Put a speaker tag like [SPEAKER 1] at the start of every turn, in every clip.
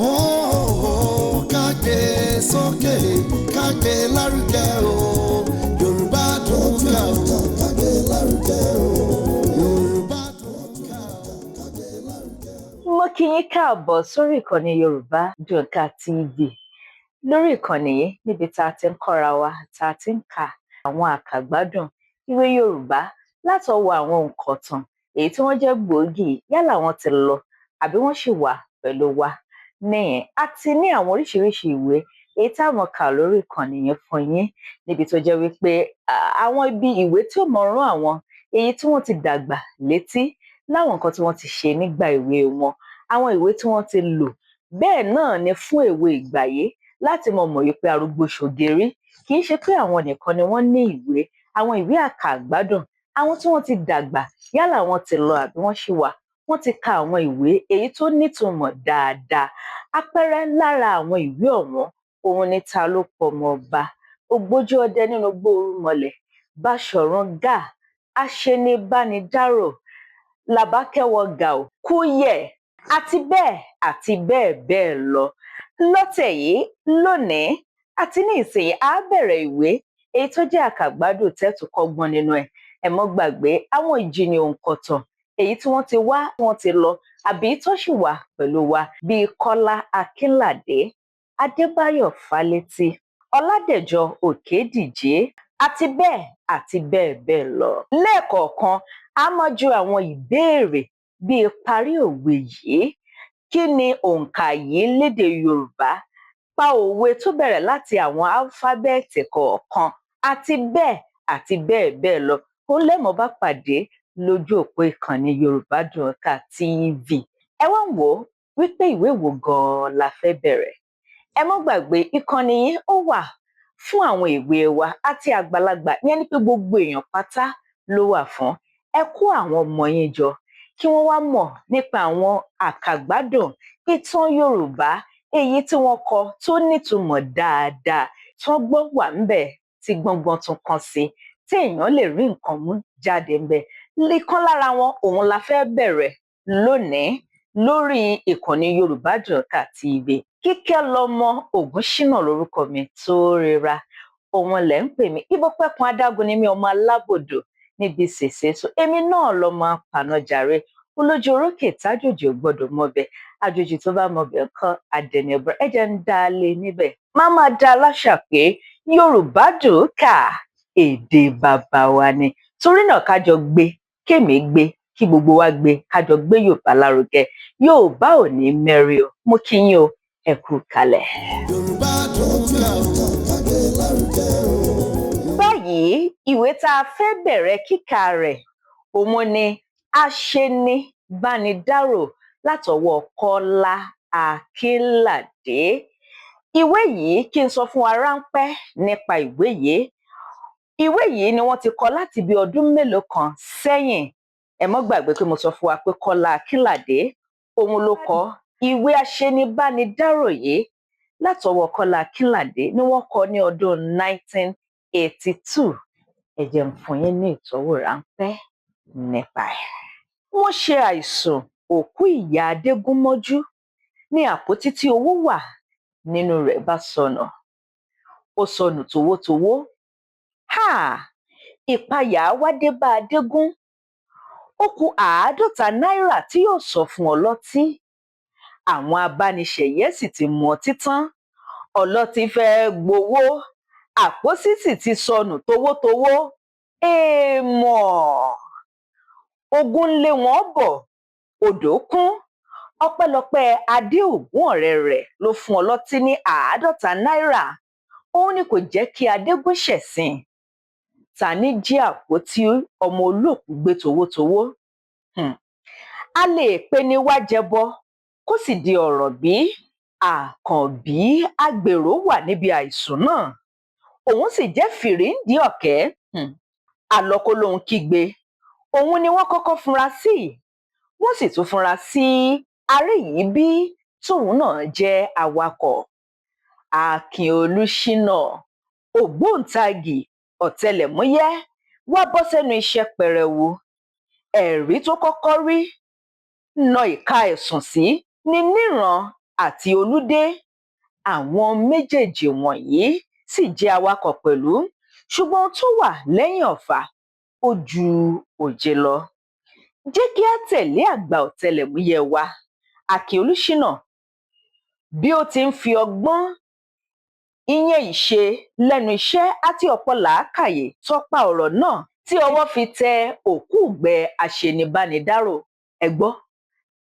[SPEAKER 1] Oh, ká gbé sókè, ká gbé lárugẹ o. Yorùbá dùn ká o, ká gbé lárugẹ o. Yorùbá dùn ká o, ká gbé lárugẹ o.
[SPEAKER 2] Mo kí yín káàbọ̀ sórí ìkànnì Yorùbá Dùn Ká TV. Lórí ìkànnì yìí níbi tá a ti ń kọ́ra wa, tá a ti ń kà àwọn àkàgbádùn ìwé Yorùbá látọwọ́ àwọn òǹkọ̀tàn èyí tí wọ́n jẹ́ gbòógì yálà wọ́n ti lọ àbí wọ́n ṣì wà pẹ̀lú wa níyẹn. A ti ní àwọn oríṣiríṣi ìwé èyí táwọn kà lórí ìkànnì yẹn fún yín níbi tó jẹ́ wípé àwọn ibi ìwé tí ó mọ rán àwọn èyí tí wọ́n ti dàgbà létí láwọn nǹkan tí wọ́n ti ṣe nígbà èwe wọn, àwọn ìwé tí wọ́n ti lò. Bẹ́ẹ̀ náà ni fún èwe ìgbà yìí láti mọ̀ wípé arúgbó ṣògiri kì í ṣe pé àwọn nìkan ni wọ́n ní ìwé, àwọn ìwé àkàgbádùn, àwọn tí wọ́n ti dàgbà yálà wọ́n ti lọ àbí wọ́n ṣì wà, wọ́n ti ka àwọn ìwé èyí tó nítumọ̀ dáadáa. Àpẹẹrẹ lára àwọn ìwé ọ̀wọ́n òun ni Ta ló pọmọ ọba, Ògbójú ọdẹ nínú gbórúmọlẹ̀, Baṣọ̀run Gáà, Aṣenibánidárò, Làbákẹ́wọ Gàò, Kúyẹ̀ àti bẹ́ẹ̀ bẹ́ẹ̀ lọ. Lọ́tẹ̀ yìí lónìí àti ní ìsìn á bẹ̀rẹ̀ ìwé èyí tó jẹ́ àkàgbádùn tẹ́tù kọ́gbọ́n nínú ẹ̀. Ẹ mọ́ gbàgbé àwọn ìjìnì òǹkọ̀tàn èyí tí wọ́n ti wá, wọ́n ti lọ àbí tó ṣì wà pẹ̀lú wa bíi Kọ́lá Akínlàdé, Adébáyọ̀ Fálétí, Ọládẹ̀jọ Òkédìjí àti bẹ́ẹ̀ bẹ́ẹ̀ lọ. Lẹ́ẹ̀kọ̀ọ̀kan a máa ju àwọn ìbéèrè bíi parí òwe yìí, kí ni òǹkà yìí lédè Yorùbá, pa òwe tó bẹ̀rẹ̀ láti àwọn álífábẹ́ẹ̀tì kọ̀ọ̀kan àti bẹ́ẹ̀ bẹ́ẹ̀ lọ. Ó lẹ́mọ̀ọ́ bá pàdé lójú òpó ìkànnì Yorùbá Dùn Ká TV. Ẹ wá wò ó wípé ìwé wo gan-an la fẹ́ bẹ̀rẹ̀. Ẹ mọ́ gbàgbé ìkànnì yìí ó wà fún àwọn èwe wa àti àgbàlagbà, ìyẹn ni pé gbogbo èèyàn pátá ló wà fún. Ẹ kó àwọn ọmọ yín jọ kí wọ́n wá mọ̀ nípa àwọn àkàgbádùn ìtàn Yorùbá èyí tí wọ́n kọ tó nítumọ̀ dáadáa, tí wọ́n gbọ́ wà ńbẹ̀ tí gbọ́ngbọ́n tún kàn sí, tí èèyàn lè rí nǹkan mú jáde ńbẹ̀. Ìkan lára wọn òun la fẹ́ bẹ̀rẹ̀ lónìí lórí ìkànnì Yorùbá Dùn Ká TV. Kíkẹ́ lọmọ Ògúnṣínà lórúkọ mi tó rẹra, òun lẹ̀ ń pè mí. Ibo pẹ́kun adágún ni mí, ọmọ alábòdò níbi ṣèṣe. Èmi náà lọmọ apànàjàre, olójú orókè tájòjì ò gbọdọ̀ mọbẹ̀, àjòjì tó bá mọbẹ̀ kan àdẹ̀nì ẹ̀bùrọ̀. Ẹ jẹ́ ń dá a lé níbẹ̀. Má máa dá a láṣà pé Yorùbá Dùn Ká èdè bàbá wa ni. Torí náà kájọ gbé, kémi gbé, kí gbogbo wa gbé, kájọ gbé Yorùbá lárugẹ. Yorùbá ò ní mẹ́rí o. Mo kí yín o, ẹ kú kalẹ̀.
[SPEAKER 1] Yorùbá dùn ká o, ká gbé lárugẹ o.
[SPEAKER 2] Báyìí ìwé tá a fẹ́ bẹ̀rẹ̀ kíkà rẹ̀ òun ni Aṣenibánidárò látọwọ́ Kọ́lá Akínlàdé. Ìwé yìí, kí n sọ fún wa ráńpẹ́ nípa ìwé yìí. Ìwé yìí ni wọ́n ti kọ láti bí ọdún mélòó kan sẹ́yìn. Ẹ mọ́ gbàgbé pé mo sọ fún wa pé Kọ́lá Akínlàdé òun ló kọ ìwé Aṣenibánidárò yìí látọwọ́ Kọ́lá Akínlàdé ni wọ́n kọ ní ọdún 1982. Ẹ jẹ́ n fún yín ní ìtọ́wò ráńpẹ́ nípa ẹ̀. Wọ́n ṣe àìsùn òkú ìyá Adégúnmọ́jú ní àpótí tí owó wà nínú rẹ̀ bá sọnù. Ó sọnù towótowó. Ìpayà wá dé bá Adégún. Ó kù 50 náírà tí yóò sọ fún ọlọ́tí. Àwọn abániṣẹ̀yẹ sì ti mu ọtí tán. Ọlọ́tí fẹ́ gbowó, àpótí sì ti sọnù towótowó. Èèmọ̀. Ogun ń lé wọn bọ̀, odò kún. Ọpẹ́lọpẹ́ Adéògún ọ̀rẹ́ rẹ̀ ló fún ọlọ́tí ní 50 náírà. Òun ni kò jẹ́ kí Adégún ṣẹ̀sín. Tani jí àpótí ọmọ olóòkú gbé towótowó? A lè pe ni wá jẹbọ kó sì di ọ̀rọ̀ bí? Àkànbí agbèrò wà níbi àìsùn náà. Òun sì jẹ́ fìríǹdí ọ̀kẹ́. Àlọ́kó lòun kígbe. Òun ni wọ́n kọ́kọ́ funra sí. Wọ́n sì tún funra sí Aríyìíbí tóun náà jẹ́ awakọ̀. Akin Olúṣínà, ògbóǹtagì ọ̀tẹlẹ̀múyẹ́, wá bọ́ sẹ́nu iṣẹ́ pẹrẹwu. Ẹ̀rí tó kọ́kọ́ rí na ìka ẹ̀sùn sí ni níran àti Olúdé. Àwọn méjèèjì wọ̀nyí sì jẹ́ awakọ̀ pẹ̀lú, ṣùgbọ́n ohun tó wà lẹ́yìn ọ̀fà ó ju òjé lọ. Jẹ́ kí á tẹ̀lé àgbà ọ̀tẹlẹ̀múyẹ́ wa Akin Olúṣínà bí ó ti ń fi ọgbọ́n, ìyẹn ìṣe lẹ́nu iṣẹ́ àti ọ̀pọ̀ làákàyè tọ́pa ọ̀rọ̀ náà tí ọwọ́ fi tẹ òkúùgbẹ́ aṣenibánidárò. Ẹ gbọ́,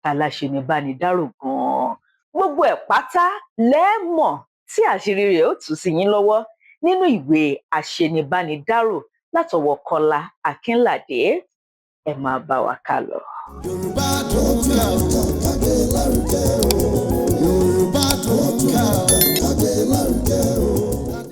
[SPEAKER 2] ta láṣenibánidárò gan-an? Gbogbo ẹ̀ pátá lẹ́ẹ̀mọ̀ tí àṣírí rẹ̀ ó tú sí yín lọ́wọ́ nínú ìwé Aṣenibánidárò látọwọ́ Kọ́lá Akínládé. Ẹ máa bá wa kálọ.
[SPEAKER 1] Yorùbá dùn ká gbé lárugẹ.